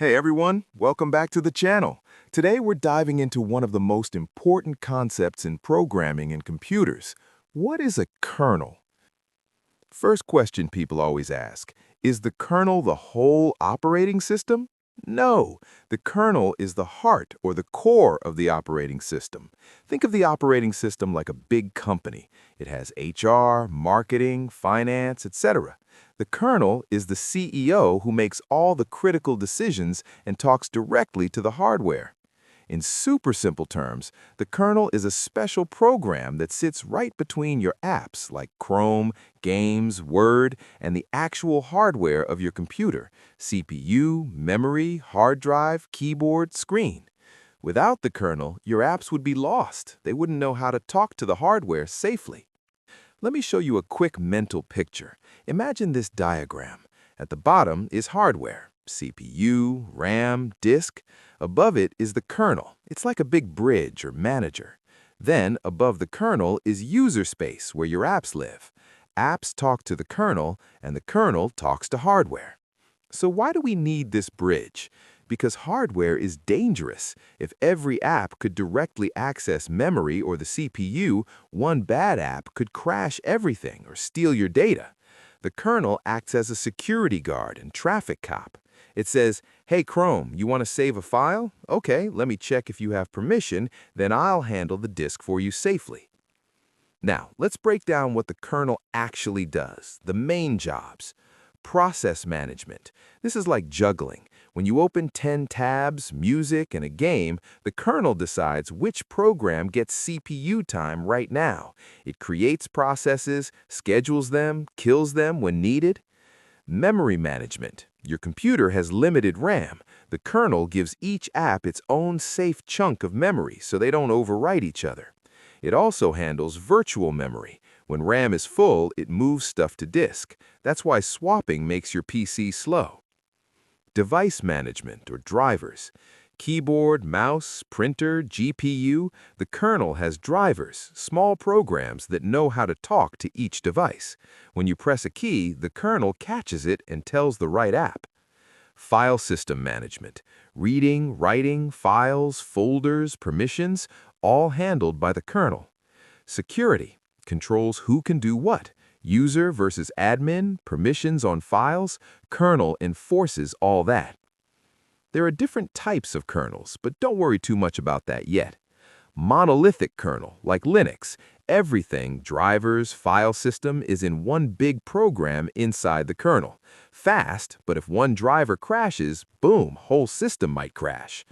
Hey everyone, welcome back to the channel. Today we're diving into one of the most important concepts in programming and computers. What is a kernel? First question people always ask, is the kernel the whole operating system? No, the kernel is the heart or the core of the operating system. Think of the operating system like a big company. It has HR, marketing, finance, etc. The kernel is the CEO who makes all the critical decisions and talks directly to the hardware. In super simple terms, the kernel is a special program that sits right between your apps like Chrome, Games, Word, and the actual hardware of your computer: CPU, memory, hard drive, keyboard, screen. Without the kernel, your apps would be lost. They wouldn't know how to talk to the hardware safely. Let me show you a quick mental picture. Imagine this diagram. At the bottom is hardware: CPU, RAM, disk. Above it is the kernel. It's like a big bridge or manager. Then, above the kernel is user space, where your apps live. Apps talk to the kernel, and the kernel talks to hardware. So why do we need this bridge? Because hardware is dangerous. If every app could directly access memory or the CPU, one bad app could crash everything or steal your data. The kernel acts as a security guard and traffic cop. It says, "Hey Chrome, you want to save a file? Okay, let me check if you have permission, then I'll handle the disk for you safely." Now, let's break down what the kernel actually does, the main jobs. Process management. This is like juggling. When you open 10 tabs, music, and a game, the kernel decides which program gets CPU time right now. It creates processes, schedules them, kills them when needed. Memory management. Your computer has limited RAM. The kernel gives each app its own safe chunk of memory so they don't overwrite each other. It also handles virtual memory. When RAM is full, it moves stuff to disk. That's why swapping makes your PC slow. Device management, or drivers. Keyboard, mouse, printer, GPU. The kernel has drivers, small programs that know how to talk to each device. When you press a key, the kernel catches it and tells the right app. File system management. Reading, writing, files, folders, permissions, all handled by the kernel. Security controls who can do what. User versus admin, permissions on files, kernel enforces all that. There are different types of kernels, but don't worry too much about that yet. Monolithic kernel, like Linux. Everything, drivers, file system, is in one big program inside the kernel. Fast, but if one driver crashes, boom, whole system might crash.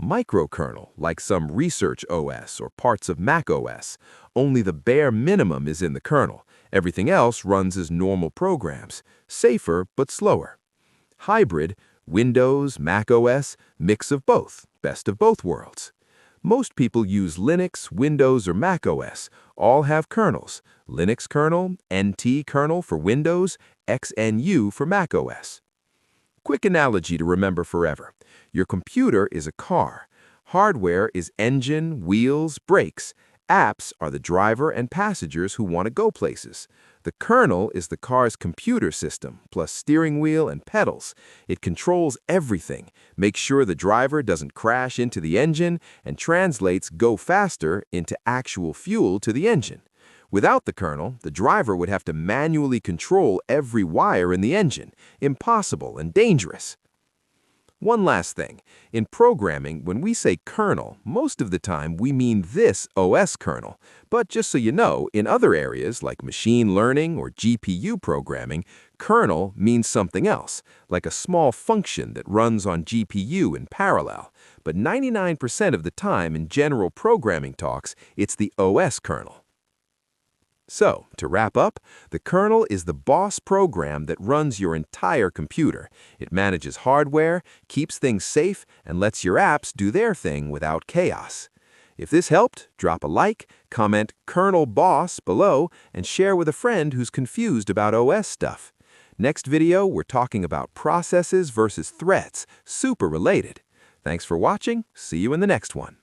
Microkernel, like some research OS or parts of macOS. Only the bare minimum is in the kernel. Everything else runs as normal programs. Safer, but slower. Hybrid, Windows, macOS, mix of both, best of both worlds. Most people use Linux, Windows, or macOS. All have kernels. Linux kernel, NT kernel for Windows, XNU for macOS. Quick analogy to remember forever. Your computer is a car. Hardware is engine, wheels, brakes. Apps are the driver and passengers who want to go places. The kernel is the car's computer system, plus steering wheel and pedals. It controls everything, makes sure the driver doesn't crash into the engine, and translates "go faster" into actual fuel to the engine. Without the kernel, the driver would have to manually control every wire in the engine. Impossible and dangerous. One last thing. In programming, when we say kernel, most of the time we mean this OS kernel. But just so you know, in other areas like machine learning or GPU programming, kernel means something else, like a small function that runs on GPU in parallel. But 99% of the time in general programming talks, it's the OS kernel. So, to wrap up, the kernel is the boss program that runs your entire computer. It manages hardware, keeps things safe, and lets your apps do their thing without chaos. If this helped, drop a like, comment "Kernel Boss" below, and share with a friend who's confused about OS stuff. Next video, we're talking about processes versus threats, super related. Thanks for watching. See you in the next one.